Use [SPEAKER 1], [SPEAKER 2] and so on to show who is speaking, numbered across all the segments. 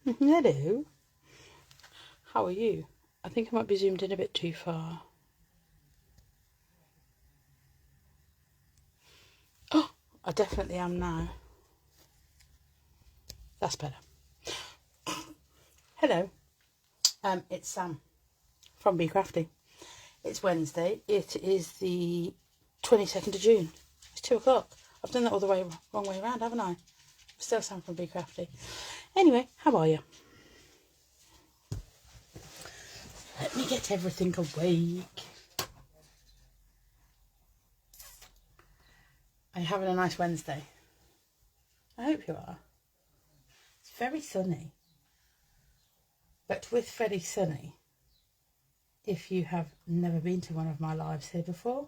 [SPEAKER 1] Hello. How are you? I think I might be zoomed in a bit too far. Oh, I definitely am now. That's better. Hello. It's Sam from Bee Crafty. It's Wednesday. It is the 22nd of June. It's 2 o'clock. I've done that all the way wrong way around, haven't I? I'm still Sam from Bee Crafty. Anyway, how are you? Let me get everything awake. Are you having a nice Wednesday? I hope you are. It's very sunny. But with very sunny, if you have never been to one of my lives here before,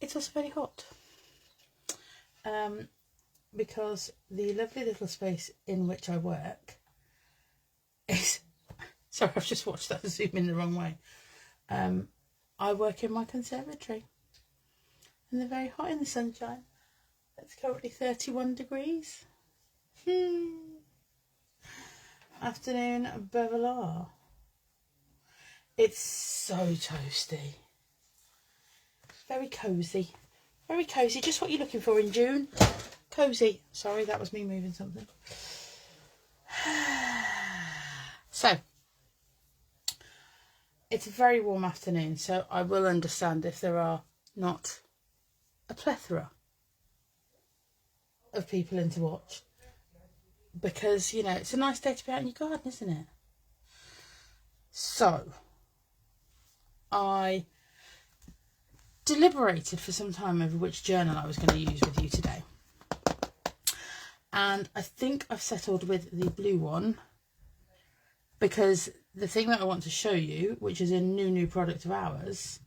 [SPEAKER 1] it's also very hot. Because the lovely little space in which I work is... Sorry, I've just watched that zoom in the wrong way. I work in my conservatory. And they're very hot in the sunshine. It's currently 31 degrees. Afternoon, Bevelar. It's so toasty. Very cosy. Very cosy. Just what you're looking for in June. Cosy. Sorry, that was me moving something. So, it's a very warm afternoon, so I will understand if there are not a plethora of people in to watch. Because, you know, it's a nice day to be out in your garden, isn't it? So, I deliberated for some time over which journal I was going to use with you today. And I think I've settled with the blue one, because the thing that I want to show you, which is a new product of ours,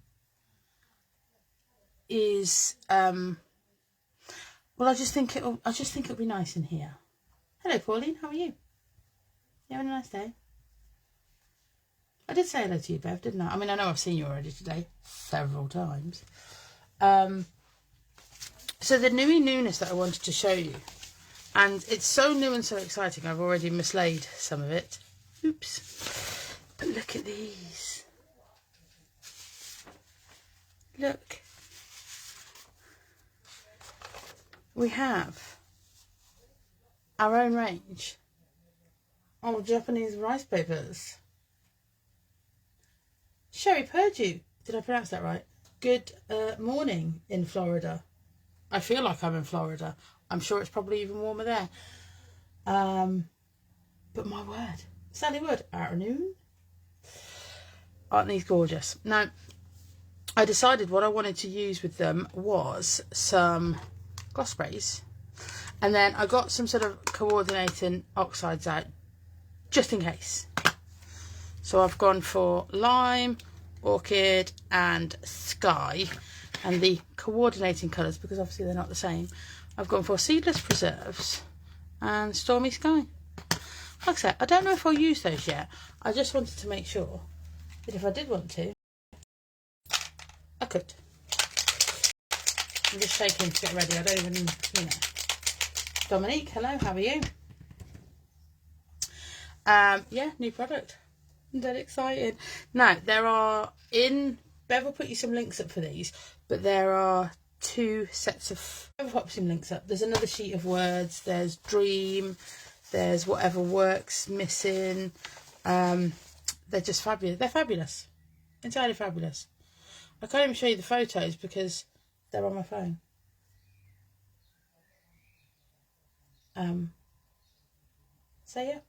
[SPEAKER 1] is well, I just think it'll be nice in here. Hello, Pauline. How are you? You having a nice day? I did say hello to you, Bev, didn't I? I mean, I know I've seen you already today several times. So the newness that I wanted to show you, and it's so new and so exciting, I've already mislaid some of it. Oops. But look at these. Look. We have our own range of Japanese rice papers. Sherry Purdue. Did I pronounce that right? Good morning in Florida. I feel like I'm in Florida. I'm sure it's probably even warmer there. But my word. Sally Wood, afternoon. Aren't these gorgeous? Now, I decided what I wanted to use with them was some gloss sprays. And then I got some sort of coordinating oxides out, just in case. So I've gone for lime, orchid and sky. And the coordinating colours, because obviously they're not the same, I've gone for seedless preserves and stormy sky. Like I said, I don't know if I'll use those yet. I just wanted to make sure that if I did want to, I could. I'm just shaking to get ready. I don't even, you know. Dominique, hello, how are you? Yeah, new product. I'm dead excited. Now, there are Bev will put you some links up for these, but there are 2 sets of... Bev will put some links up. There's another sheet of words. There's dream. There's whatever works missing. They're just fabulous. They're fabulous. Entirely fabulous. I can't even show you the photos because they're on my phone. So yeah.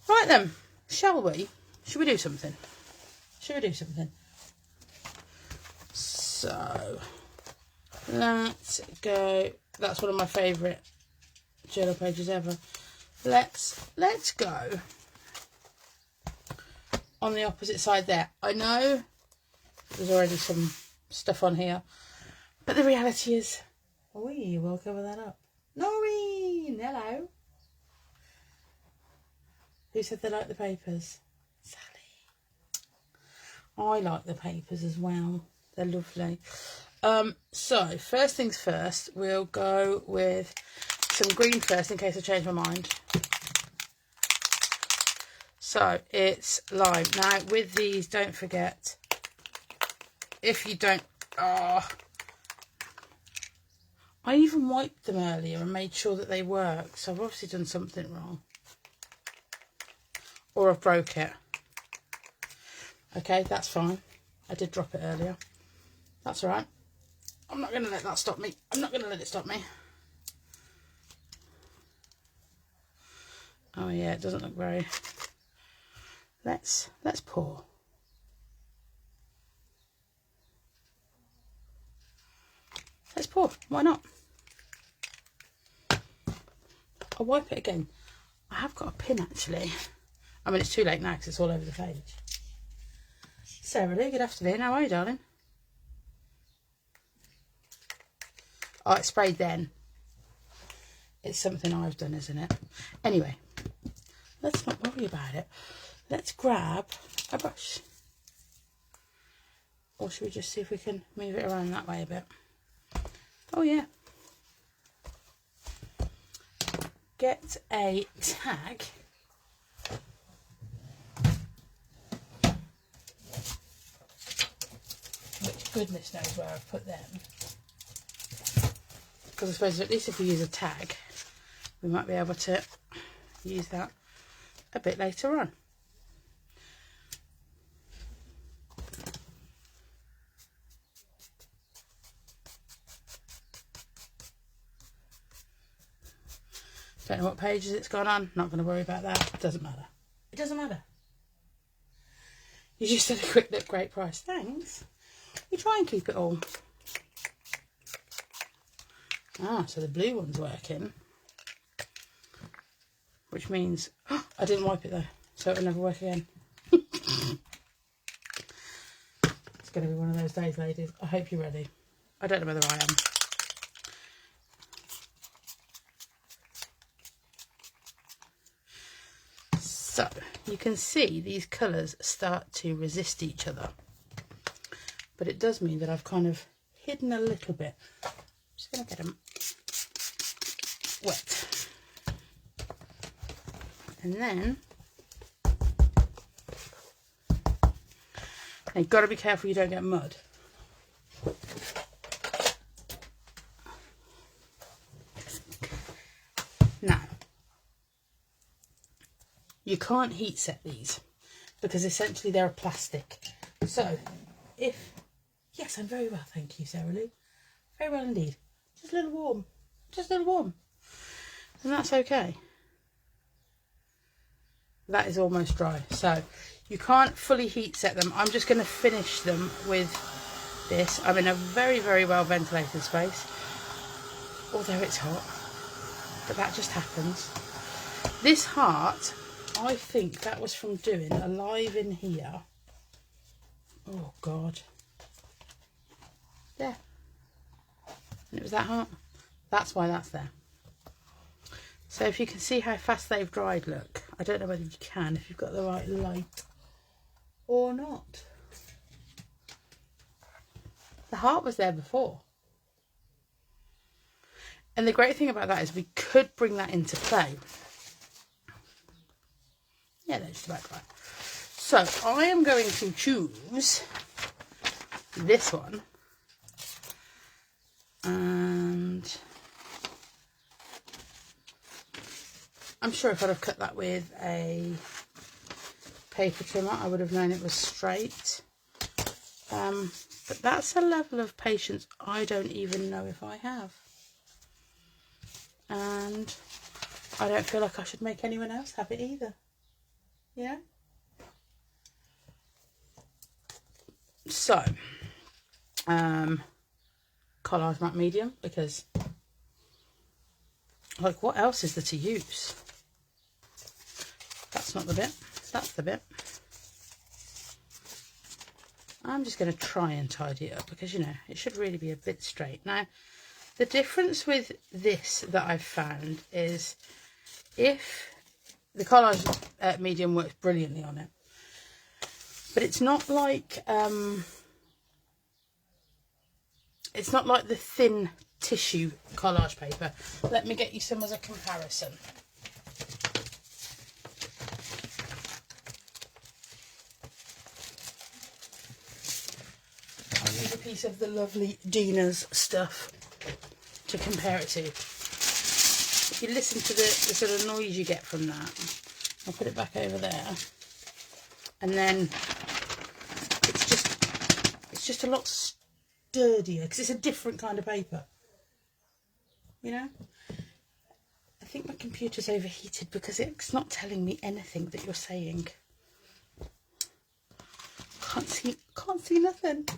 [SPEAKER 1] Right then, shall we? Should we do something? Should we do something? So let's go. That's one of my favourite journal pages ever. Let's go on the opposite side there. I know there's already some stuff on here, but the reality is, we'll cover that up. Noreen, hello. Who said they like the papers? Sally. I like the papers as well. They're lovely. So first things first, we'll go with some green first in case I change my mind. So it's lime. Now with these, don't forget, if you don't, I even wiped them earlier and made sure that they work. So I've obviously done something wrong. Or I've broke it. Okay, that's fine. I did drop it earlier. That's all right. I'm not going to let that stop me. I'm not going to let it stop me. Oh yeah, it doesn't look very... Let's pour. Let's pour. Why not? I'll wipe it again. I have got a pin actually. I mean, it's too late now because it's all over the page. Sarah Lee, good afternoon. How are you, darling? Oh, it's sprayed then. It's something I've done, isn't it? Anyway, let's not worry about it. Let's grab a brush. Or should we just see if we can move it around that way a bit? Oh, yeah. Get a tag. Which goodness knows where I've put them. Because I suppose at least if we use a tag, we might be able to use that a bit later on. Don't know what pages it's gone on. Not going to worry about that. It doesn't matter. It doesn't matter. You just had a quick look. Great price. Thanks. We try and keep it all. Ah, so the blue one's working. Which means... Oh, I didn't wipe it though. So it'll never work again. It's going to be one of those days, ladies. I hope you're ready. I don't know whether I am. So, you can see these colours start to resist each other. But it does mean that I've kind of hidden a little bit. I'm just going to get them wet. And then, now you've got to be careful you don't get mud. Now, you can't heat set these because essentially they're a plastic. So, if... Yes, I'm very well, thank you, Sarah Lou. Very well indeed. Just a little warm. Just a little warm. And that's okay. That is almost dry. So, you can't fully heat set them. I'm just going to finish them with this. I'm in a very, very well ventilated space. Although it's hot. But that just happens. This heart... I think that was from doing a live in here. Oh, God. There. And it was that hot. That's why that's there. So if you can see how fast they've dried, look. I don't know whether you can, if you've got the right light or not. The heart was there before. And the great thing about that is we could bring that into play. Yeah, they're just about dry. So I am going to choose this one. And I'm sure if I'd have cut that with a paper trimmer, I would have known it was straight. But that's a level of patience I don't even know if I have. And I don't feel like I should make anyone else have it either. Yeah. So, collage matte medium, because like what else is there to use? That's not the bit, that's the bit. I'm just going to try and tidy it up because, you know, it should really be a bit straight. Now, the difference with this that I've found is if the collage medium works brilliantly on it, but it's not like the thin tissue collage paper. Let me get you some as a comparison. piece of the lovely Dina's stuff to compare it to. If you listen to the sort of noise you get from that, I'll put it back over there, and then it's just a lot sturdier because it's a different kind of paper, you know. I think my computer's overheated because it's not telling me anything that you're saying. Can't see nothing.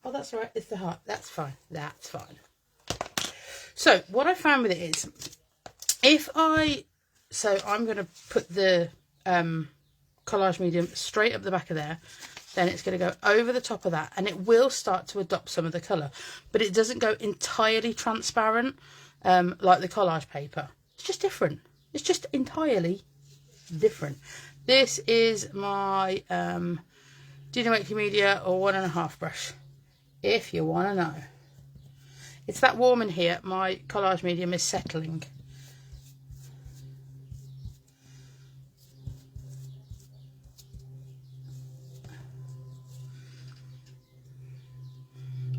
[SPEAKER 1] Oh, that's all right. It's the heart. That's fine. That's fine. So what I found with it is, I'm going to put the collage medium straight up the back of there. Then it's going to go over the top of that, and it will start to adopt some of the colour, but it doesn't go entirely transparent like the collage paper. It's just different. It's just entirely different. This is my Dina Wakley Media or 1.5 brush, if you want to know. It's that warm in here. My collage medium is settling.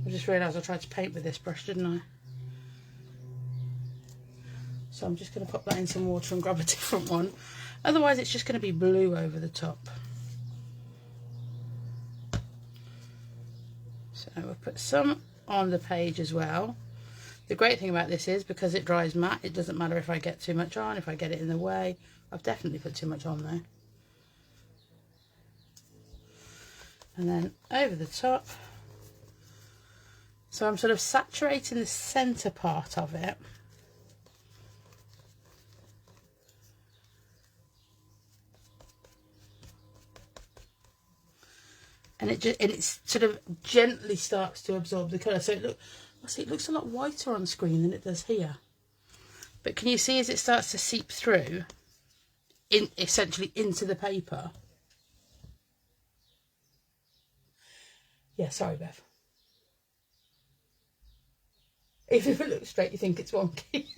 [SPEAKER 1] I just realised I tried to paint with this brush, didn't I? So I'm just going to pop that in some water and grab a different one. Otherwise it's just going to be blue over the top. So we'll put some on the page as well. The great thing about this is, because it dries matte, it doesn't matter if I get too much on, if I get it in the way. I've definitely put too much on there. And then over the top. So I'm sort of saturating the centre part of it. And it sort of gently starts to absorb the colour. So it looks a lot whiter on screen than it does here. But can you see as it starts to seep through, essentially into the paper? Yeah, sorry, Bev. If it looks straight, you think it's wonky.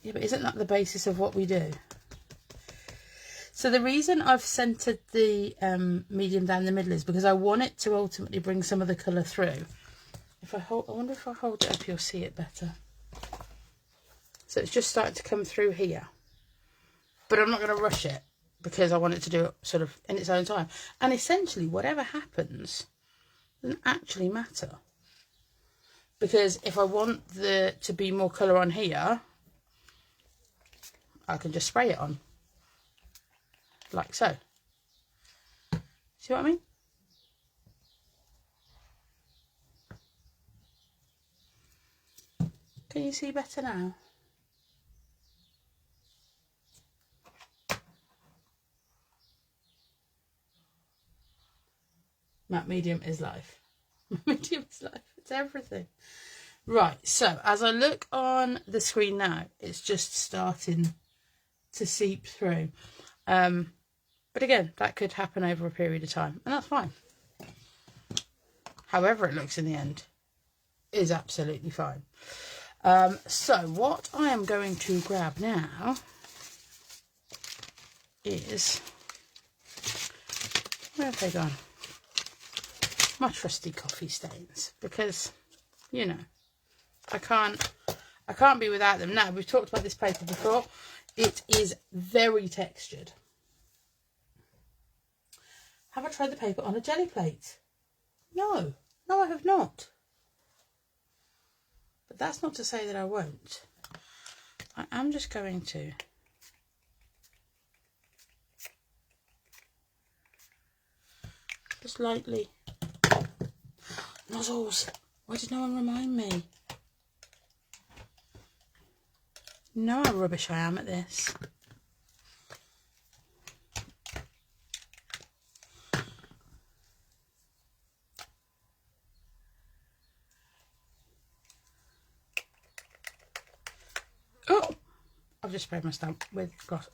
[SPEAKER 1] Yeah, but isn't that the basis of what we do? So the reason I've centred the medium down the middle is because I want it to ultimately bring some of the colour through. I wonder if I hold it up, you'll see it better. So it's just starting to come through here. But I'm not going to rush it because I want it to do it sort of in its own time. And essentially, whatever happens doesn't actually matter. Because if I want there to be more colour on here, I can just spray it on. Like so. See what I mean? Can you see better now? Matte medium is life. Medium is life. It's everything. Right, so as I look on the screen now, it's just starting to seep through. But again, that could happen over a period of time, and that's fine. However it looks in the end is absolutely fine. So what I am going to grab now is, where have they gone? My trusty coffee stains, because, you know, I can't be without them. Now, we've talked about this paper before. It is very textured. Have I tried the paper on a jelly plate? No, I have not. But that's not to say that I won't. I am just going to just lightly. Nozzles. Why did no one remind me? You know how rubbish I am at this. Oh! I've just sprayed my stamp with gloss.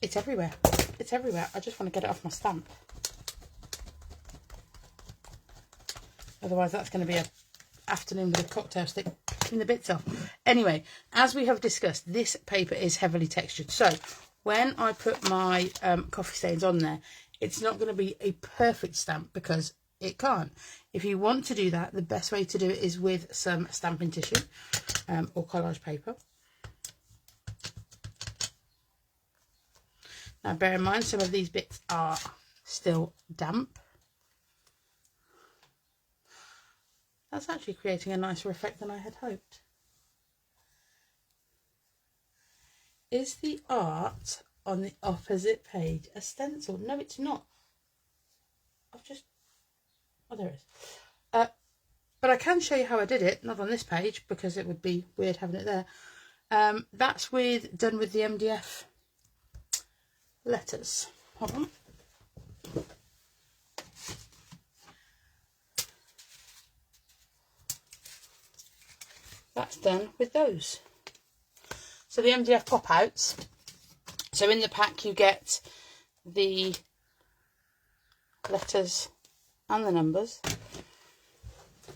[SPEAKER 1] It's everywhere. It's everywhere. I just want to get it off my stamp. Otherwise that's going to be an afternoon with a cocktail stick in the bits off. Anyway, as we have discussed, this paper is heavily textured. So when I put my coffee stains on there, it's not going to be a perfect stamp because it can't. If you want to do that, the best way to do it is with some stamping tissue or collage paper. Now bear in mind, some of these bits are still damp. That's actually creating a nicer effect than I had hoped. Is the art on the opposite page a stencil? No, it's not. Oh, there it is. But I can show you how I did it, not on this page because it would be weird having it there. That's done with the MDF letters. Hold on. That's done with those. So the MDF pop outs. So in the pack you get the letters and the numbers,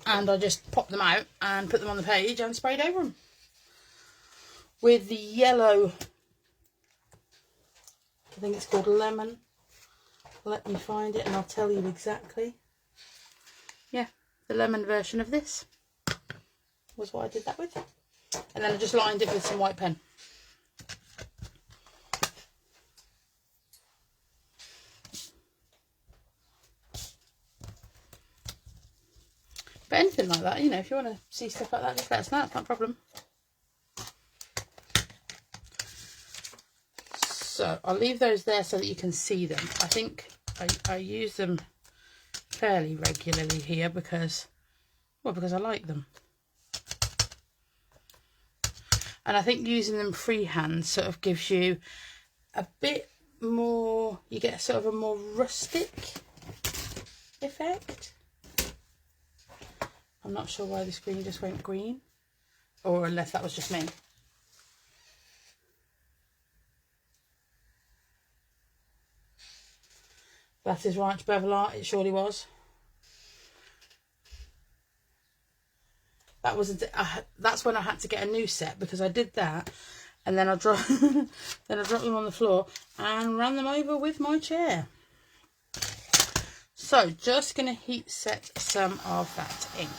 [SPEAKER 1] and I just pop them out and put them on the page and sprayed over them with the yellow, I think it's called lemon. Let me find it and I'll tell you exactly. Yeah, the lemon version of this was what I did that with, and then I just lined it with some white pen. But anything like that, you know, if you want to see stuff like that, just let us know, it's not a problem. So I'll leave those there so that you can see them. I think I use them fairly regularly here because I like them. And I think using them freehand sort of gives you a bit more, you get sort of a more rustic effect. I'm not sure why the screen just went green, or unless that was just me. That is Ranch Bevelart, it surely was. That was that's when I had to get a new set because I did that, and then I dropped them on the floor and ran them over with my chair. So just going to heat set some of that ink.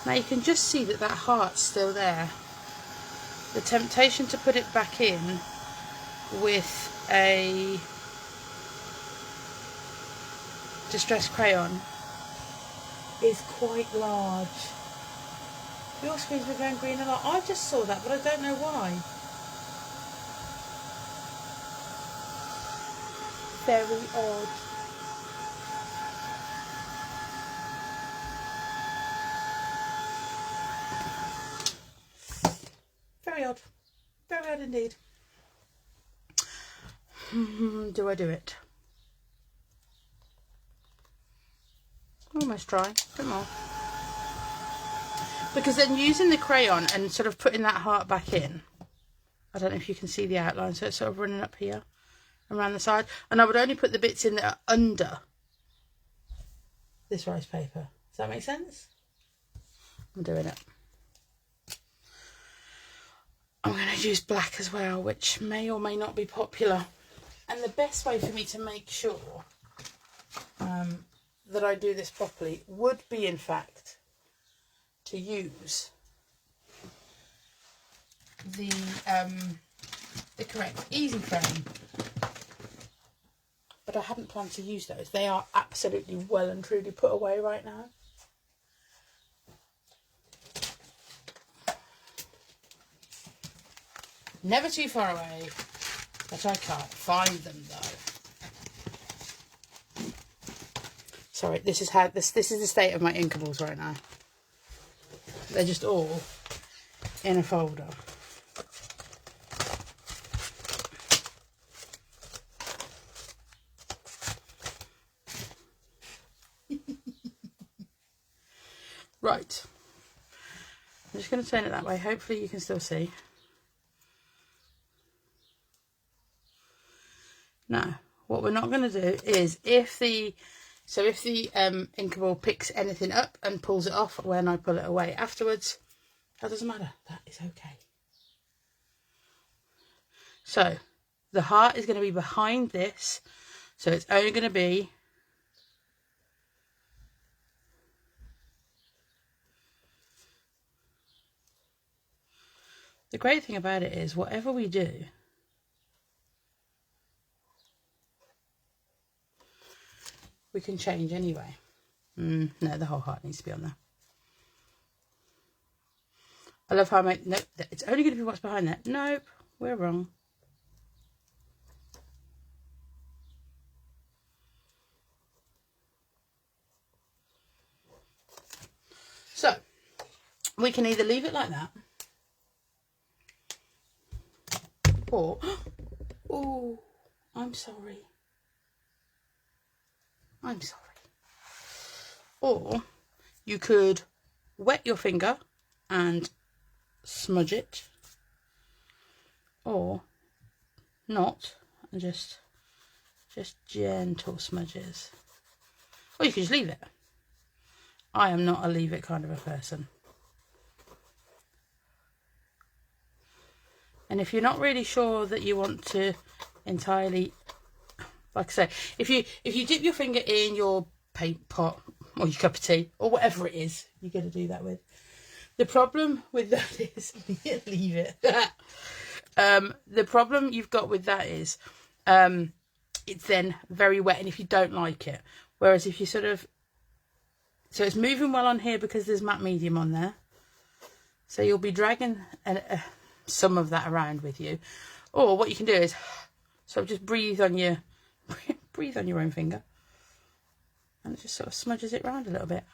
[SPEAKER 1] Now you can just see that heart's still there. The temptation to put it back in with a distressed crayon is quite large. Your screen's been going green a lot. I just saw that, but I don't know why. Very odd. Very odd. Very odd indeed. Do I do it? Almost dry. A bit more. Because then using the crayon and sort of putting that heart back in, I don't know if you can see the outline, so it's sort of running up here around the side, and I would only put the bits in that are under this rice paper. Does that make sense? I'm doing it. I'm going to use black as well, which may or may not be popular, and the best way for me to make sure that I do this properly would be, in fact, to use the correct easy frame, but I hadn't planned to use those. They are absolutely well and truly put away right now. Never too far away, but I can't find them though. Sorry, this is the state of my inkables right now. They're just all in a folder. Right. I'm just going to turn it that way. Hopefully you can still see. Now, what we're not going to do is, if the So if the inkable picks anything up and pulls it off when I pull it away afterwards, that doesn't matter. That is okay. So the heart is going to be behind this. So it's only going to be the great thing about it is whatever we do, we can change anyway. No, the whole heart needs to be on there. I love how I make, nope, it's only going to be what's behind that. Nope, we're wrong. So, we can either leave it like that, or, oh, I'm sorry. I'm sorry. Or you could wet your finger and smudge it, or not, and just gentle smudges. Or you can just leave it. I am not a leave it kind of a person. And if you're not really sure that you want to entirely, like I say, if you dip your finger in your paint pot or your cup of tea or whatever it is you're going to do that with, the problem with that is leave it. The problem you've got with that is it's then very wet, and if you don't like it, whereas if you sort of, so it's moving well on here because there's matte medium on there, so you'll be dragging some of that around with you. Or what you can do is sort of just breathe on your own finger, and it just sort of smudges it around a little bit.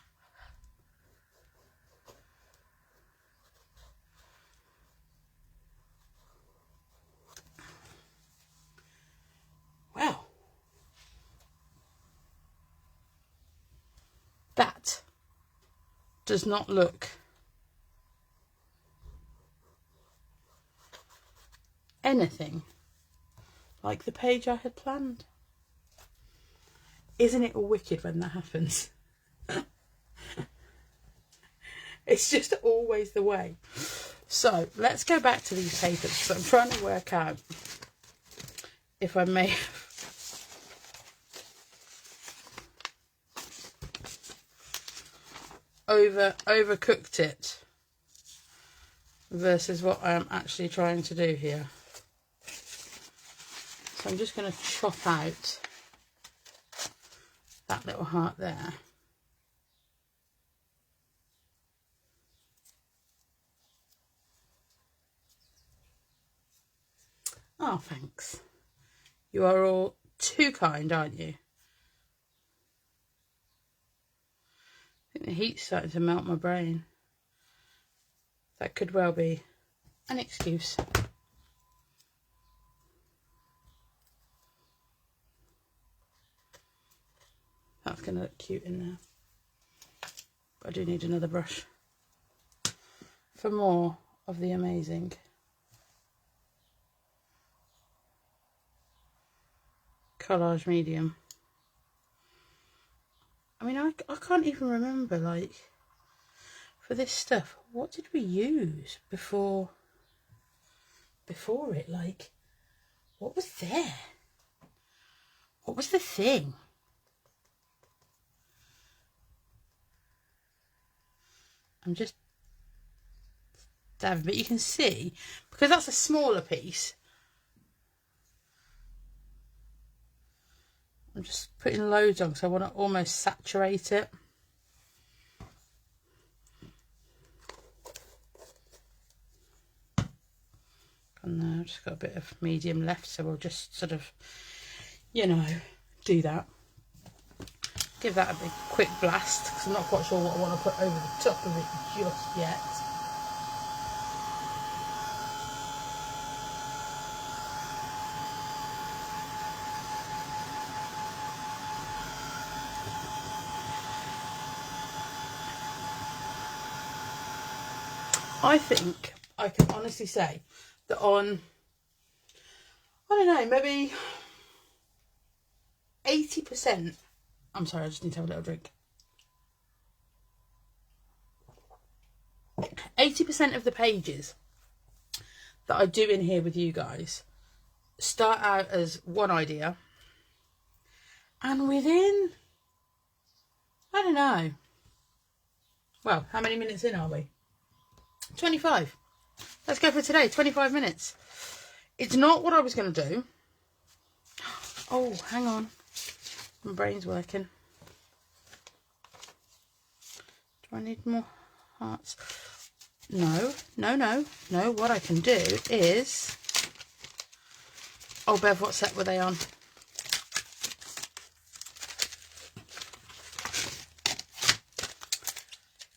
[SPEAKER 1] Wow, that does not look anything like the page I had planned. Isn't it wicked when that happens? It's just always the way. So let's go back to these papers. So I'm trying to work out if I may overcooked it versus what I am actually trying to do here. So I'm just going to chop out that little heart there. Oh, thanks. You are all too kind, aren't you? I think the heat's starting to melt my brain. That could well be an excuse. That's going to look cute in there. But I do need another brush for more of the amazing collage medium. I mean, I can't even remember, like, for this stuff, what did we use before it? Like, what was there? What was the thing? I'm just dabbing, but you can see, because that's a smaller piece, I'm just putting loads on because I want to almost saturate it. And now I've just got a bit of medium left, so we'll just sort of, you know, do that. Give that a big quick blast because I'm not quite sure what I want to put over the top of it just yet. I think I can honestly say that on, I don't know, maybe 80% I'm sorry, I just need to have a little drink. 80% of the pages that I do in here with you guys start out as one idea, and within, I don't know, well, how many minutes in are we? 25. Let's go for today, 25 minutes. It's not what I was going to do. Oh, hang on. My brain's working. Do I need more hearts? No. What I can do is... Oh, Bev, what set were they on?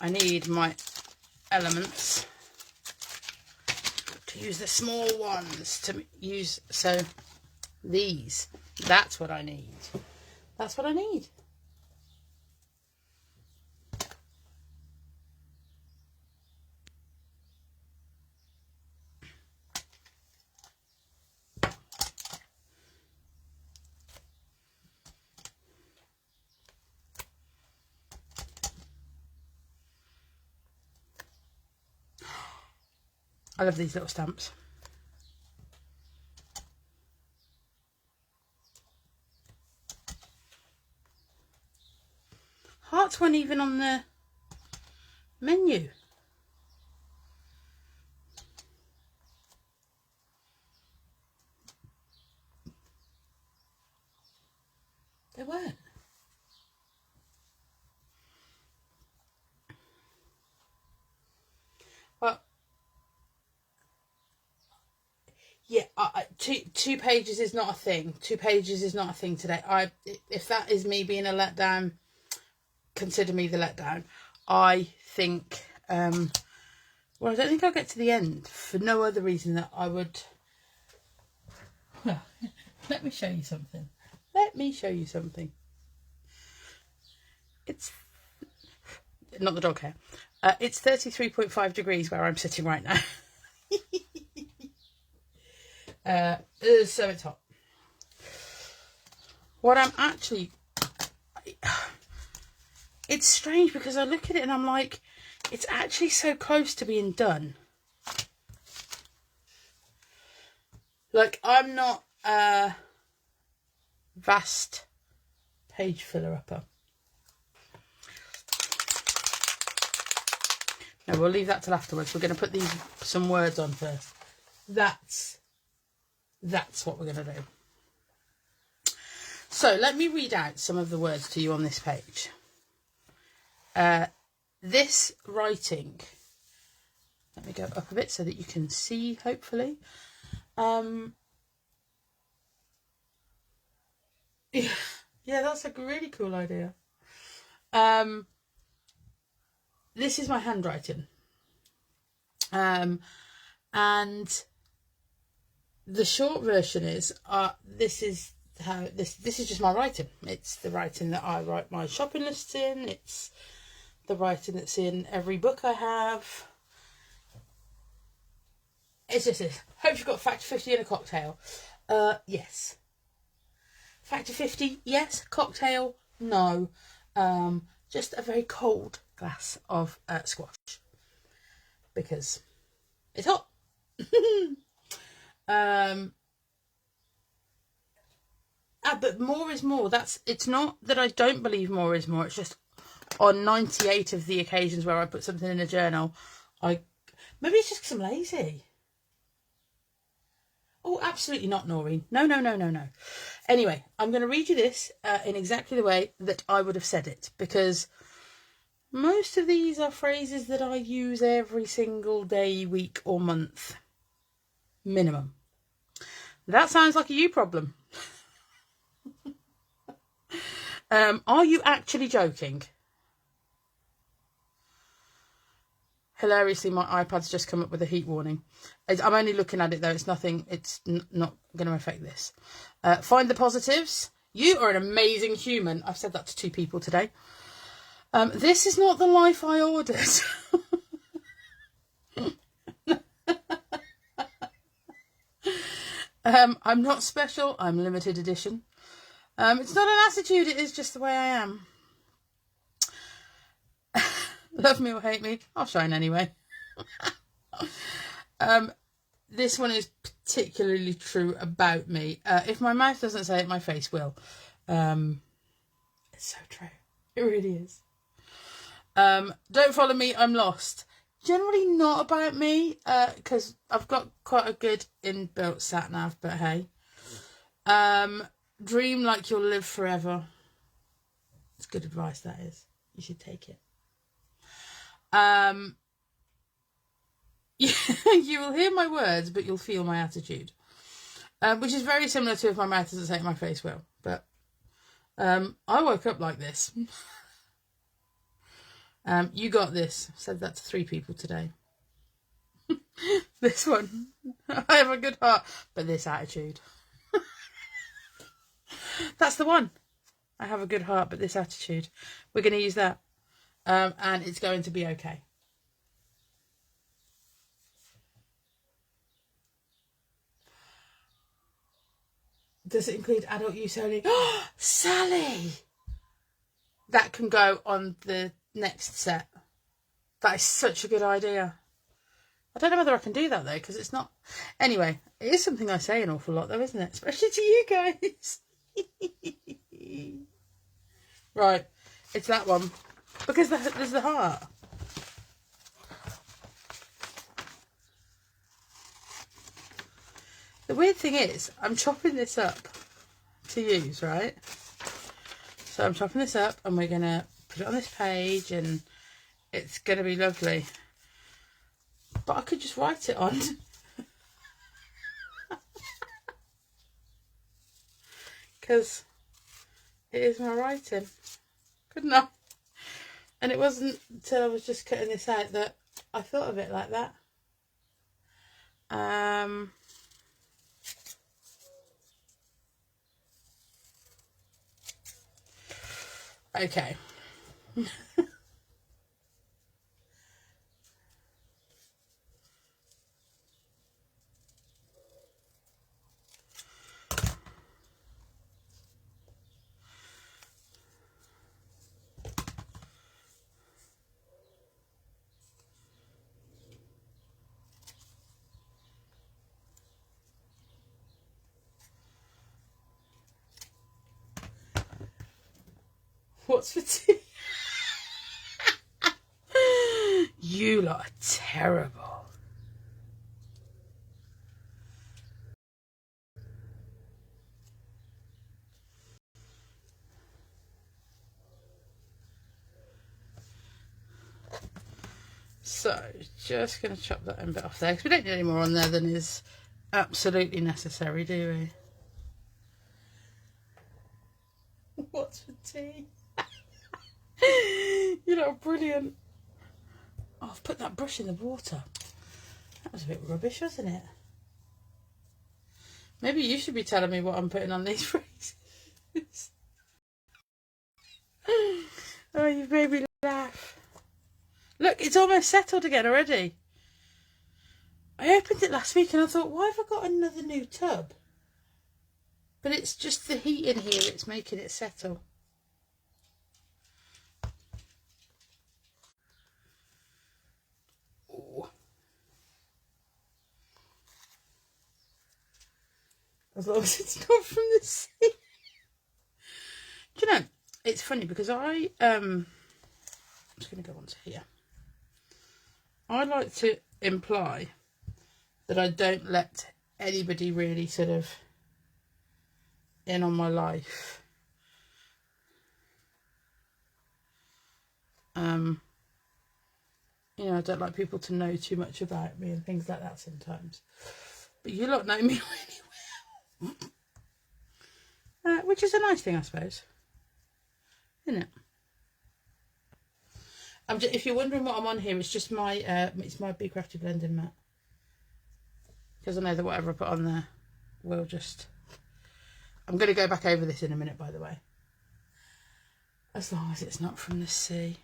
[SPEAKER 1] I need my elements to use the small ones to use. So these, that's what I need. That's what I need. I love these little stamps. Hearts weren't even on the menu. They weren't. Well, yeah, two pages is not a thing. 2 pages is not a thing today. If that is me being a letdown, consider me the letdown. I think, well, I don't think I'll get to the end for no other reason that I would. Well, let me show you something. Let me show you something. It's not the dog hair. It's 33.5 degrees where I'm sitting right now. So it's hot. What I'm actually... It's strange because I look at it and I'm like, it's actually so close to being done. Like, I'm not a vast page filler upper. No, we'll leave that till afterwards. We're going to put some words on first. That's what we're going to do. So let me read out some of the words to you on this page. This writing, let me go up a bit so that you can see, hopefully. Yeah, that's a really cool idea. This is my handwriting. And the short version is, this is how this is just my writing. It's the writing that I write my shopping lists in. It's the writing that's in every book I have. It's just this. Hope you've got factor 50 in a cocktail. Yes. Factor 50, yes. Cocktail, no. Just a very cold glass of squash. Because it's hot. But more is more. It's not that I don't believe more is more. It's just on 98 of the occasions where I put something in a journal, maybe it's just because I'm lazy. Oh, absolutely not, Noreen. No. Anyway, I'm going to read you this in exactly the way that I would have said it, because most of these are phrases that I use every single day, week or month. Minimum. That sounds like a you problem. Are you actually joking? Hilariously, my iPad's just come up with a heat warning. I'm only looking at it though. It's nothing. It's not going to affect this. Find the positives. You are an amazing human. I've said that to 2 people today. This is not the life I ordered. I'm not special. I'm limited edition. It's not an attitude, it is just the way I am. Love me or hate me, I'll shine anyway. This one is particularly true about me. If my mouth doesn't say it, my face will. It's so true. It really is. Don't follow me, I'm lost. Generally not about me, because I've got quite a good inbuilt sat-nav, but hey. Dream like you'll live forever. It's good advice, that is. You should take it. You will hear my words, but you'll feel my attitude. Which is very similar to if my mouth doesn't say it, my face will. But I woke up like this. You got this. I said that to 3 people today. This one. I have a good heart, but this attitude. That's the one. I have a good heart, but this attitude. We're going to use that. And it's going to be okay. Does it include adult use only? Sally! That can go on the next set. That is such a good idea. I don't know whether I can do that though, because it's not... Anyway, it is something I say an awful lot though, isn't it? Especially to you guys. Right, it's that one. Because there's the heart. The weird thing is, I'm chopping this up to use, right? So I'm chopping this up and we're going to put it on this page and it's going to be lovely. But I could just write it on. Because it is my writing. Couldn't I? And it wasn't until I was just cutting this out that I thought of it like that. Okay. What's for tea? You lot are terrible. So, just going to chop that end bit off there, because we don't need any more on there than is absolutely necessary, do we? What's for tea? You lot are brilliant. Oh, I've put that brush in the water. That was a bit rubbish, wasn't it? Maybe you should be telling me what I'm putting on these phrases. Oh, you've made me laugh. Look, it's almost settled again already. I opened it last week and I thought, why have I got another new tub? But it's just the heat in here that's making it settle. Ooh. As long as it's not from the sea. Do you know, it's funny because I'm just going to go on to here. I like to imply that I don't let anybody really sort of in on my life. You know, I don't like people to know too much about me and things like that sometimes. But you lot know me really well. Which is a nice thing, I suppose. Isn't it? If you're wondering what I'm on here, it's just my Bee Crafty blending mat. Because I know that whatever I put on there will just... I'm going to go back over this in a minute, by the way. As long as it's not from the sea.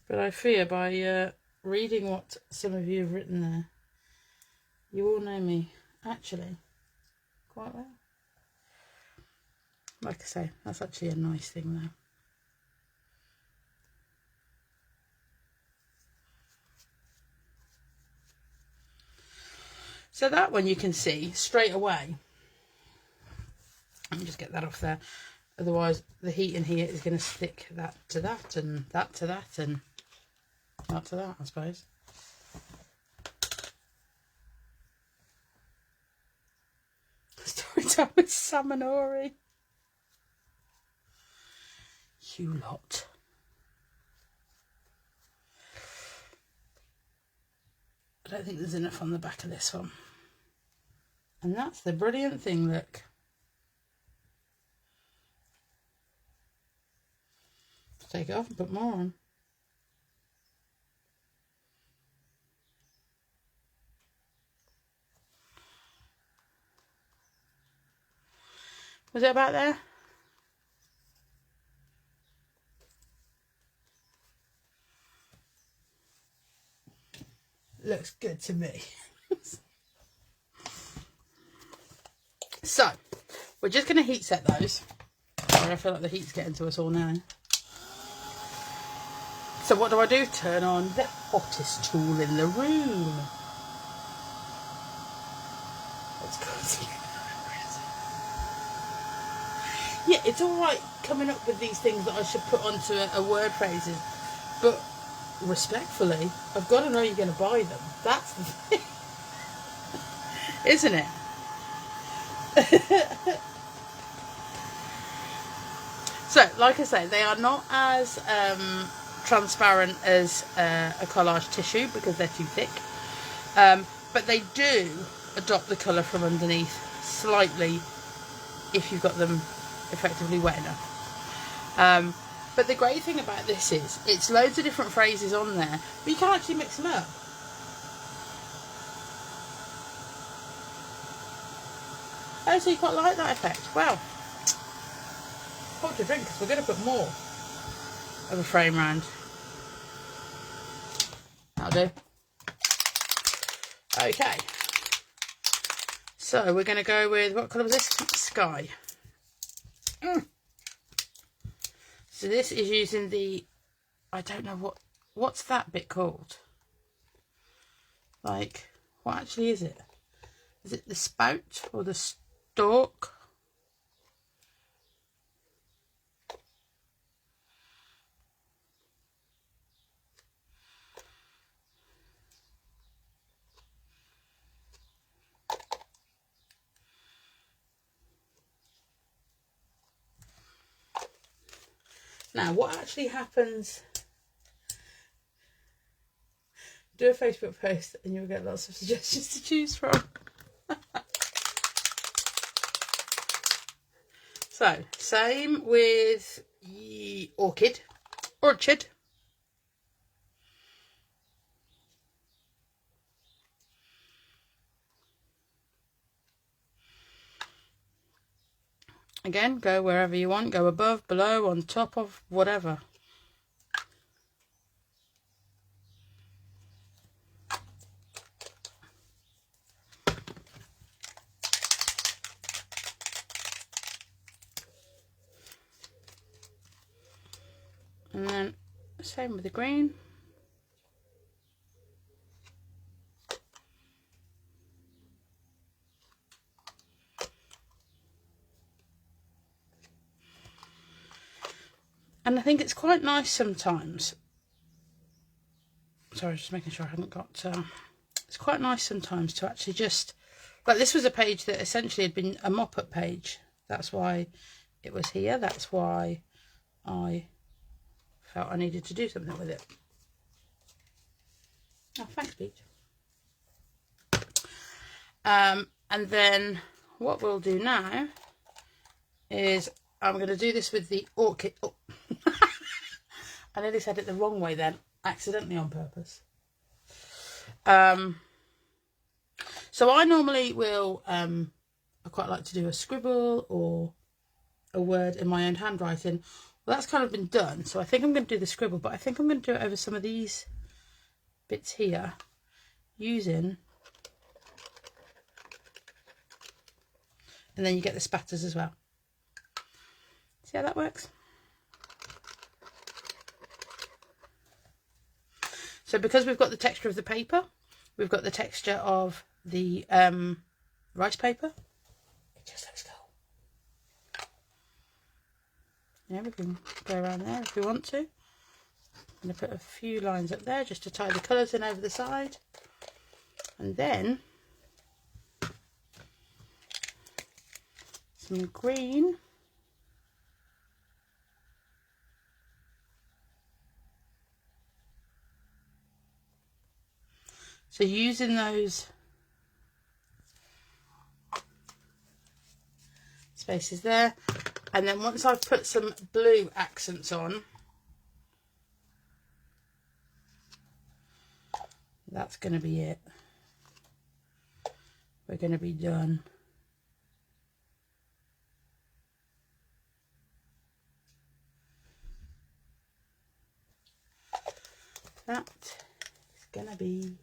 [SPEAKER 1] But I fear by reading what some of you have written there, you all know me actually quite well. Like I say, that's actually a nice thing though. So that one you can see straight away. Let me just get that off there. Otherwise the heat in here is going to stick that to that and that to that and that to that, I suppose. Story time with Sam and Ori. You lot. I don't think there's enough on the back of this one. And that's the brilliant thing, look. Take it off and put more on. Was it about there? Looks good to me. So, we're just going to heat set those. Sorry, I feel like the heat's getting to us all now. So what do? Turn on the hottest tool in the room. Let's go. Yeah, it's all right coming up with these things that I should put onto a word phrases, but respectfully, I've got to know you're going to buy them. That's the thing, isn't it? So, like I say, they are not as transparent as a collage tissue because they're too thick, but they do adopt the colour from underneath slightly if you've got them effectively wet enough. But the great thing about this is it's loads of different phrases on there, but you can actually mix them up. Oh, so you quite like that effect. Well, hold your drink because we're going to put more of a frame round. That'll do. Okay. So we're going to go with, what colour was this? Sky. So this is using the, I don't know what's that bit called? Like, what actually is it? Is it the spout or the stalk? Now, what actually happens, do a Facebook post and you'll get lots of suggestions to choose from. So, same with orchid. Again, go wherever you want. Go above, below, on top of, whatever. And then, same with the green. And I think it's quite nice sometimes. Sorry, just making sure I haven't got... it's quite nice sometimes to actually just... Like, this was a page that essentially had been a mop-up page. That's why it was here. That's why I felt I needed to do something with it. Oh, thanks, Pete. And then what we'll do now is I'm going to do this with the orchid. Oh. I nearly said it the wrong way then, accidentally on purpose. So I normally will, I quite like to do a scribble or a word in my own handwriting. Well, that's kind of been done, so I think I'm going to do the scribble, but I think I'm going to do it over some of these bits here, using And then you get the spatters as well. See how that works? So because we've got the texture of the paper, we've got the texture of the rice paper, it just looks cool. Yeah, we can go around there if we want to. I'm going to put a few lines up there just to tie the colours in over the side. And then some green. So using those spaces there, and then once I've put some blue accents on, that's going to be it. We're going to be done. That is going to be it.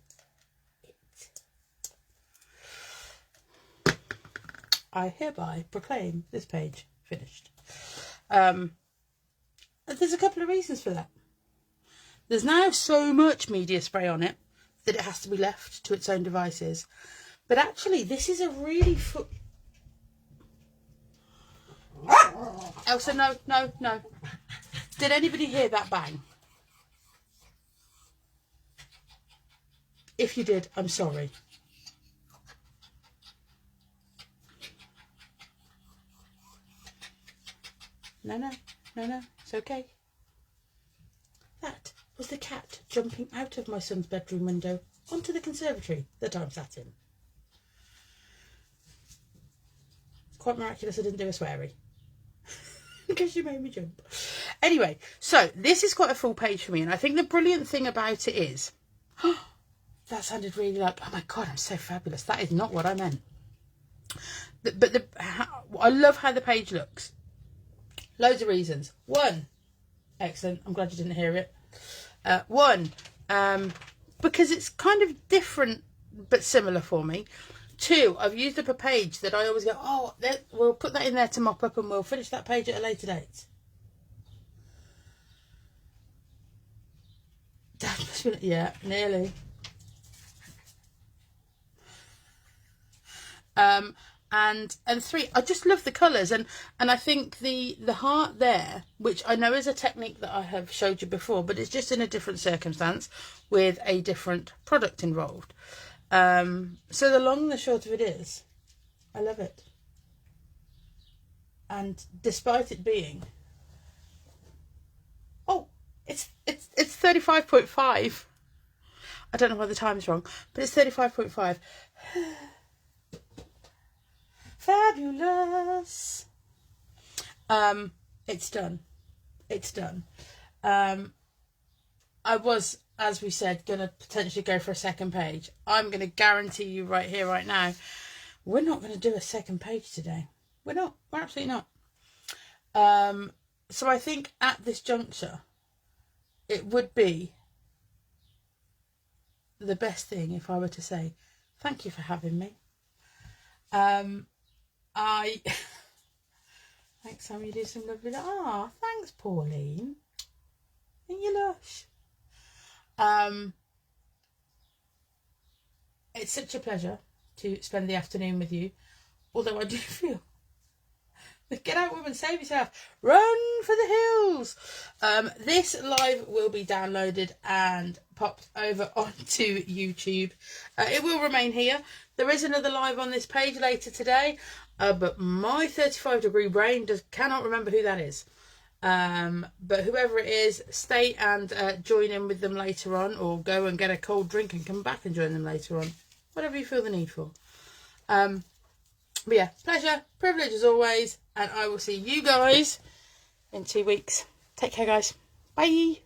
[SPEAKER 1] I hereby proclaim this page finished. There's a couple of reasons for that. There's now so much media spray on it that it has to be left to its own devices. But actually, this is a really Elsa, no, no, no. Did anybody hear that bang? If you did, I'm sorry. No, no, no, no, it's okay. That was the cat jumping out of my son's bedroom window onto the conservatory that I'm sat in. Quite miraculous I didn't do a sweary. Because you made me jump. Anyway, so this is quite a full page for me, and I think the brilliant thing about it is... that sounded really like, oh my God, I'm so fabulous. That is not what I meant. I love how the page looks. Loads of reasons. One, excellent. I'm glad you didn't hear it. Because it's kind of different but similar for me. Two, I've used up a page that I always go, oh, we'll put that in there to mop up and we'll finish that page at a later date. That must be, yeah, nearly. And three, I just love the colours, and I think the heart there, which I know is a technique that I have showed you before, but it's just in a different circumstance with a different product involved. So the long and the short of it is, I love it. And despite it being, oh, it's 35.5. I don't know why the time's wrong, but it's 35.5. Fabulous. It's done. It's done. I was, as we said, going to potentially go for a second page. I'm going to guarantee you right here, right now, we're not going to do a second page today. We're not. We're absolutely not. So I think at this juncture, it would be the best thing if I were to say, thank you for having me. Thanks, Sam, you do some lovely... Ah, thanks, Pauline. And you lush. It's such a pleasure to spend the afternoon with you. Although I do feel... Get out, woman, save yourself. Run for the hills. This live will be downloaded and popped over onto YouTube. It will remain here. There is another live on this page later today, but my 35-degree brain cannot remember who that is. But whoever it is, stay and join in with them later on, or go and get a cold drink and come back and join them later on. Whatever you feel the need for. But yeah, pleasure, privilege as always, and I will see you guys in 2 weeks. Take care, guys. Bye.